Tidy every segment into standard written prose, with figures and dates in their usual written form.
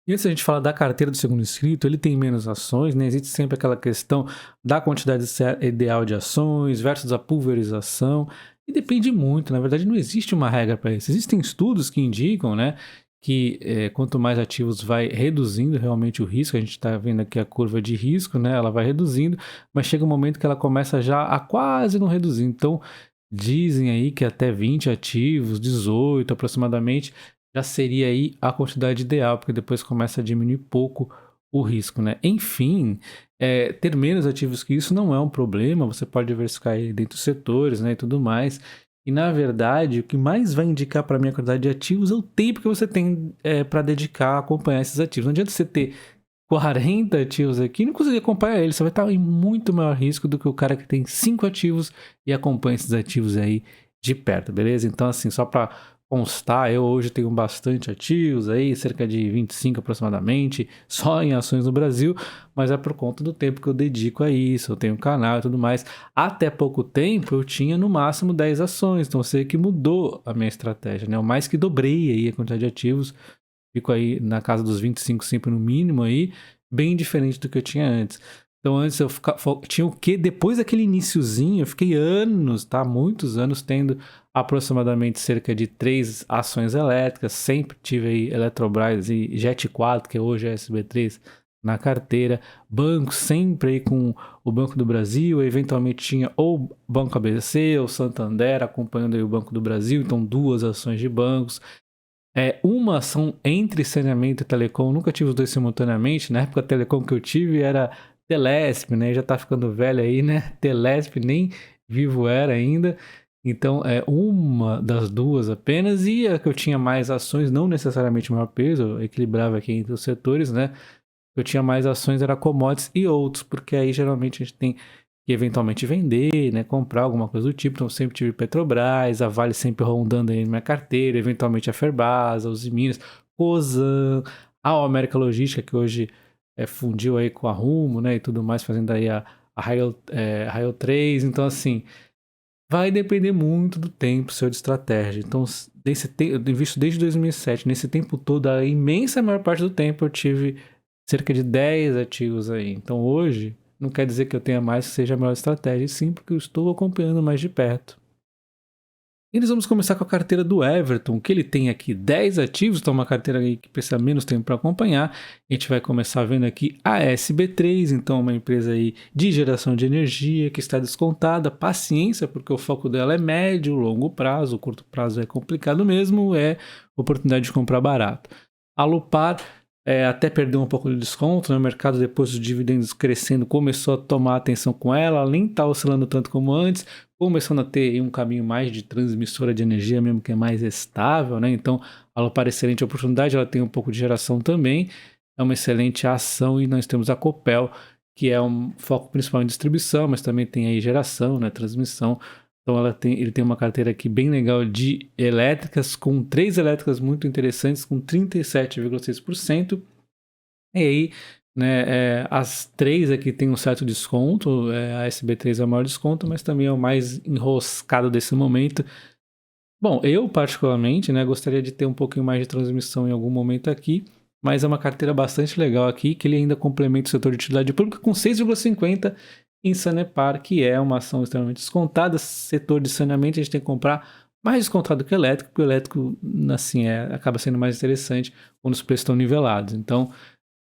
E antes da gente falar da carteira do segundo inscrito, ele tem menos ações, né? Existe sempre aquela questão da quantidade ideal de ações versus a pulverização, e depende muito, na verdade não existe uma regra para isso. Existem estudos que indicam, né, que quanto mais ativos vai reduzindo realmente o risco, a gente está vendo aqui a curva de risco, né, ela vai reduzindo, mas chega um momento que ela começa já a quase não reduzir. Então, dizem aí que até 20 ativos, 18 aproximadamente, já seria aí a quantidade ideal, porque depois começa a diminuir pouco o risco, né? Enfim, ter menos ativos que isso não é um problema, você pode diversificar aí dentro dos setores, né, e tudo mais. E na verdade, o que mais vai indicar para a minha quantidade de ativos é o tempo que você tem para dedicar a acompanhar esses ativos. Não adianta você ter 40 ativos aqui e não conseguir acompanhar eles, você vai estar em muito maior risco do que o cara que tem 5 ativos e acompanha esses ativos aí de perto, beleza? Então, assim, só para constar, eu hoje tenho bastante ativos aí, cerca de 25 aproximadamente, só em ações no Brasil, mas é por conta do tempo que eu dedico a isso, eu tenho um canal e tudo mais. Até pouco tempo eu tinha no máximo 10 ações, então eu sei que mudou a minha estratégia, né? Eu mais que dobrei aí a quantidade de ativos, fico aí na casa dos 25 sempre no mínimo aí, bem diferente do que eu tinha antes. Então antes eu tinha o quê? Depois daquele iniciozinho, eu fiquei anos, tá? Muitos anos tendo aproximadamente cerca de 3 ações elétricas, sempre tive aí Eletrobras e Jet4, que hoje é SB3, na carteira, bancos sempre aí com o Banco do Brasil, eventualmente tinha ou Banco ABC ou Santander acompanhando aí o Banco do Brasil, então 2 ações de bancos, uma ação entre saneamento e telecom, nunca tive os dois simultaneamente. Na época a telecom que eu tive era Telesp, né? Já tá ficando velho aí, né? Telesp nem vivo era ainda. Então é uma das duas apenas. E a que eu tinha mais ações, não necessariamente o maior peso, eu equilibrava aqui entre os setores, né? Eu tinha mais ações, era commodities e outros, porque aí geralmente a gente tem que eventualmente vender, né, comprar alguma coisa do tipo. Então, eu sempre tive Petrobras, a Vale sempre rondando aí na minha carteira, eventualmente a Ferbasa, os Minas, Cosan, a América Logística, que hoje fundiu aí com a Rumo, né, e tudo mais, fazendo aí a Rail 3. Então, assim, vai depender muito do tempo seu de estratégia. Então, eu invisto desde 2007. Nesse tempo todo, a imensa maior parte do tempo, eu tive cerca de 10 ativos aí. Então, hoje, não quer dizer que eu tenha mais que seja a melhor estratégia, e sim porque eu estou acompanhando mais de perto. E nós vamos começar com a carteira do Everton, que ele tem aqui 10 ativos, então uma carteira aí que precisa menos tempo para acompanhar. A gente vai começar vendo aqui a SB3, então uma empresa aí de geração de energia que está descontada. Paciência, porque o foco dela é médio, longo prazo, o curto prazo é complicado mesmo, é oportunidade de comprar barato. A Lupar até perdeu um pouco de desconto, né? O mercado, depois dos dividendos crescendo, começou a tomar atenção com ela, ela nem está oscilando tanto como antes, começando a ter um caminho mais de transmissora de energia mesmo, que é mais estável, né? Então, ela parece excelente oportunidade, ela tem um pouco de geração também, é uma excelente ação. E nós temos a Copel, que é um foco principal em distribuição, mas também tem aí geração, né? Transmissão. Então ele tem uma carteira aqui bem legal de elétricas, com 3 elétricas muito interessantes, com 37,6%. E aí, né, as 3 aqui tem um certo desconto, a SB3 é o maior desconto, mas também é o mais enroscado desse momento. Bom, eu particularmente, né, gostaria de ter um pouquinho mais de transmissão em algum momento aqui, mas é uma carteira bastante legal aqui, que ele ainda complementa o setor de utilidade pública com 6,50 em Sanepar, que é uma ação extremamente descontada. Setor de saneamento a gente tem que comprar mais descontado que o elétrico, porque o elétrico, assim, acaba sendo mais interessante quando os preços estão nivelados. Então,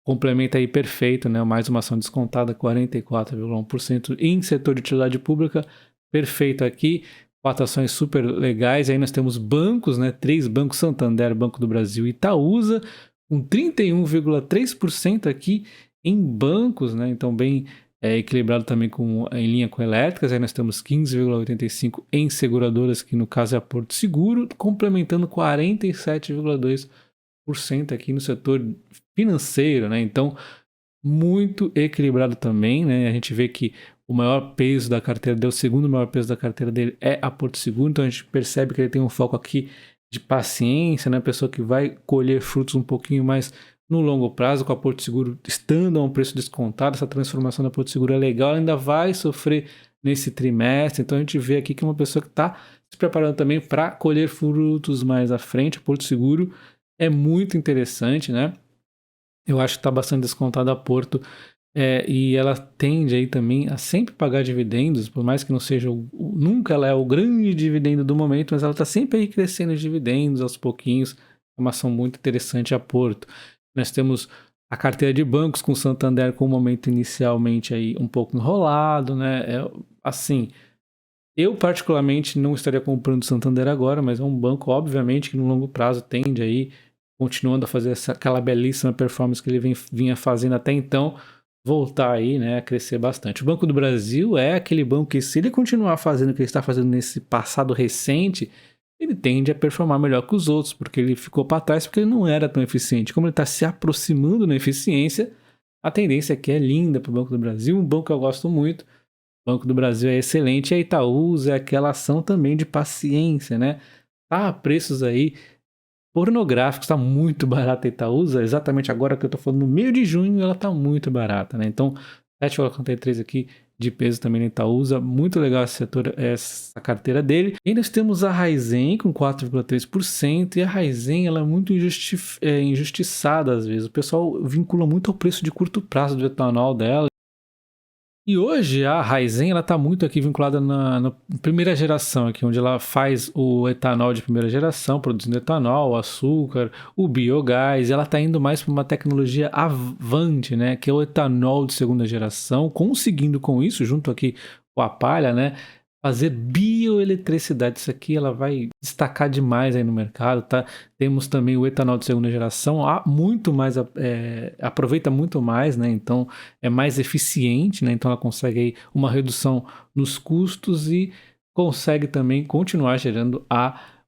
complementa aí perfeito, né? Mais uma ação descontada, 44,1% em setor de utilidade pública, perfeito aqui. 4 ações super legais. Aí nós temos bancos, né? 3 bancos: Santander, Banco do Brasil e Itaúsa, com 31,3% aqui em bancos, né? Então, bem equilibrado também em linha com elétricas. Aí nós temos 15,85% em seguradoras, que no caso é a Porto Seguro, complementando 47,2% aqui no setor financeiro, né? Então, muito equilibrado também, né? A gente vê que o maior peso da carteira dele, o segundo maior peso da carteira dele é a Porto Seguro, então a gente percebe que ele tem um foco aqui de paciência, né? Pessoa que vai colher frutos um pouquinho mais no longo prazo, com a Porto Seguro estando a um preço descontado. Essa transformação da Porto Seguro é legal, ainda vai sofrer nesse trimestre, então a gente vê aqui que é uma pessoa que está se preparando também para colher frutos mais à frente. A Porto Seguro é muito interessante, né? Eu acho que está bastante descontada a Porto. E ela tende aí também a sempre pagar dividendos, por mais que não seja nunca ela é o grande dividendo do momento, mas ela está sempre aí crescendo os dividendos aos pouquinhos. É uma ação muito interessante a Porto. Nós temos a carteira de bancos com o Santander com o momento inicialmente aí um pouco enrolado, né? Assim, eu particularmente não estaria comprando o Santander agora, mas é um banco, obviamente, que no longo prazo tende aí, continuando a fazer aquela belíssima performance que ele vinha fazendo até então, voltar aí, né, a crescer bastante. O Banco do Brasil é aquele banco que, se ele continuar fazendo o que ele está fazendo nesse passado recente, ele tende a performar melhor que os outros, porque ele ficou para trás porque ele não era tão eficiente. Como ele está se aproximando na eficiência, a tendência aqui é linda para o Banco do Brasil, um banco que eu gosto muito. O Banco do Brasil é excelente, e a Itaúsa é aquela ação também de paciência, né? Tá a preços aí pornográficos, está muito barata a Itaúsa, exatamente agora que eu estou falando, no meio de junho, ela está muito barata, né? Então, 7,43 aqui de peso também na Itaúsa, muito legal esse setor, essa carteira dele. E nós temos a Raizen com 4,3%, e a Raizen ela é muito injustiçada às vezes. O pessoal vincula muito ao preço de curto prazo do etanol dela. E hoje a Raizen ela está muito aqui vinculada na primeira geração, aqui, onde ela faz o etanol de primeira geração, produzindo etanol, o açúcar, o biogás. Ela está indo mais para uma tecnologia avante, né, que é o etanol de segunda geração, conseguindo com isso, junto aqui com a palha, né, fazer bioeletricidade. Isso aqui ela vai destacar demais aí no mercado, tá? Temos também o etanol de segunda geração, muito mais, aproveita muito mais, né? Então é mais eficiente, né? Então ela consegue aí uma redução nos custos e consegue também continuar gerando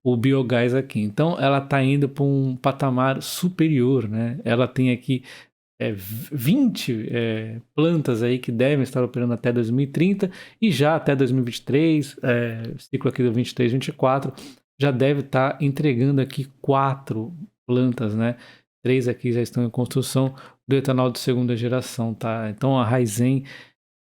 o biogás aqui. Então ela está indo para um patamar superior, né? Ela tem aqui 20 plantas aí que devem estar operando até 2030 e já até 2023, ciclo aqui do 23, 24, já deve estar entregando aqui 4 plantas, né? 3 aqui já estão em construção do etanol de segunda geração, tá? Então a Raizen,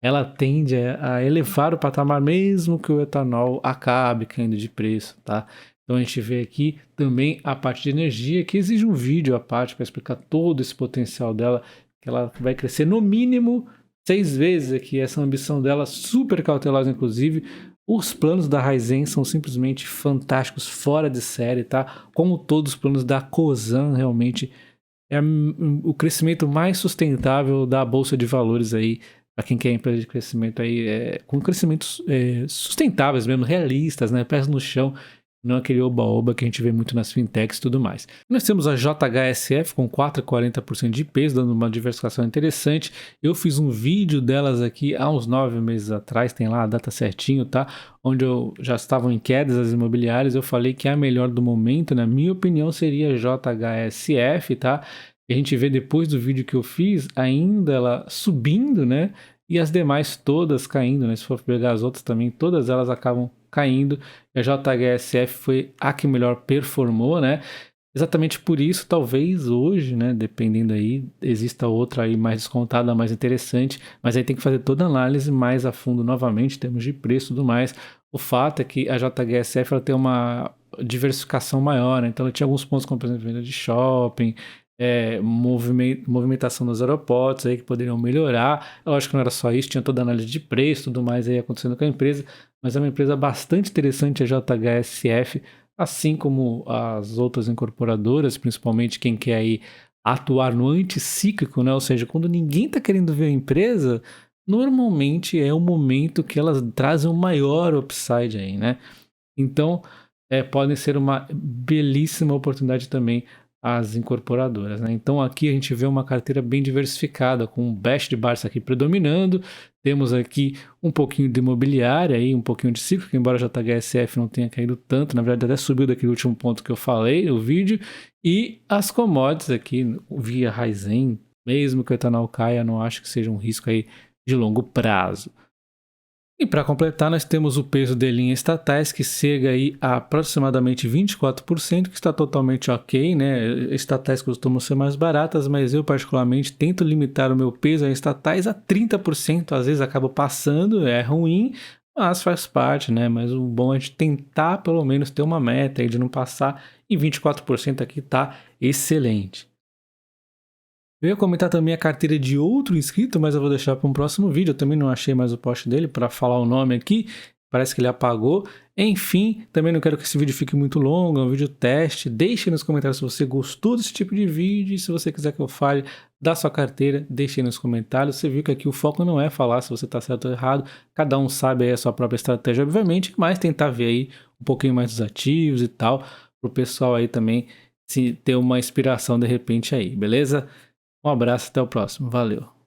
ela tende a elevar o patamar mesmo que o etanol acabe caindo de preço, tá? Então a gente vê aqui também a parte de energia, que exige um vídeo à parte para explicar todo esse potencial dela, que ela vai crescer no mínimo 6 vezes aqui, essa ambição dela, super cautelosa inclusive. Os planos da Raizen são simplesmente fantásticos, fora de série, tá? Como todos os planos da Cosan, realmente é o crescimento mais sustentável da Bolsa de Valores aí, para quem quer empresa de crescimento aí, com crescimentos sustentáveis mesmo, realistas, né? Pés no chão, não aquele oba-oba que a gente vê muito nas fintechs e tudo mais. Nós temos a JHSF com 4,40% de peso, dando uma diversificação interessante. Eu fiz um vídeo delas aqui há uns 9 meses atrás, tem lá a data certinho, tá? Onde já estavam em quedas as imobiliárias. Eu falei que a melhor do momento, na minha opinião, seria a JHSF, tá? E a gente vê depois do vídeo que eu fiz, ainda ela subindo, né? E as demais todas caindo, né? Se for pegar as outras também, todas elas acabam caindo. A JHSF foi a que melhor performou, né? Exatamente por isso, talvez hoje, né, dependendo aí, exista outra aí mais descontada, mais interessante, mas aí tem que fazer toda a análise mais a fundo novamente, em termos de preço e tudo mais. O fato é que a JHSF ela tem uma diversificação maior, né? Então ela tinha alguns pontos como, por exemplo, venda de shopping, movimentação nos aeroportos aí que poderiam melhorar. Eu acho que não era só isso, tinha toda a análise de preço e tudo mais aí acontecendo com a empresa, mas é uma empresa bastante interessante a JHSF, assim como as outras incorporadoras, principalmente quem quer aí atuar no anticíclico, né? Ou seja, quando ninguém está querendo ver a empresa, normalmente é o momento que elas trazem o maior upside aí, né? Então, podem ser uma belíssima oportunidade também as incorporadoras, né? Então aqui a gente vê uma carteira bem diversificada, com o Best de Barça aqui predominando. Temos aqui um pouquinho de imobiliária, aí, um pouquinho de cíclico, embora a JHSF não tenha caído tanto, na verdade até subiu daquele último ponto que eu falei no vídeo. E as commodities aqui, via Raizen, mesmo que o etanol caia, não acho que seja um risco aí de longo prazo. E para completar, nós temos o peso de linhas estatais, que chega aí a aproximadamente 24%, que está totalmente ok, né? Estatais costumam ser mais baratas, mas eu particularmente tento limitar o meu peso em estatais a 30%, às vezes acaba passando, é ruim, mas faz parte, né? Mas o bom é a gente tentar pelo menos ter uma meta aí de não passar, e 24% aqui tá excelente. Eu ia comentar também a carteira de outro inscrito, mas eu vou deixar para um próximo vídeo. Eu também não achei mais o post dele para falar o nome aqui. Parece que ele apagou. Enfim, também não quero que esse vídeo fique muito longo, é um vídeo teste. Deixe nos comentários se você gostou desse tipo de vídeo. E se você quiser que eu fale da sua carteira, deixe aí nos comentários. Você viu que aqui o foco não é falar se você está certo ou errado. Cada um sabe aí a sua própria estratégia, obviamente, mas tentar ver aí um pouquinho mais dos ativos e tal, para o pessoal aí também se ter uma inspiração de repente aí, beleza? Um abraço, até o próximo. Valeu!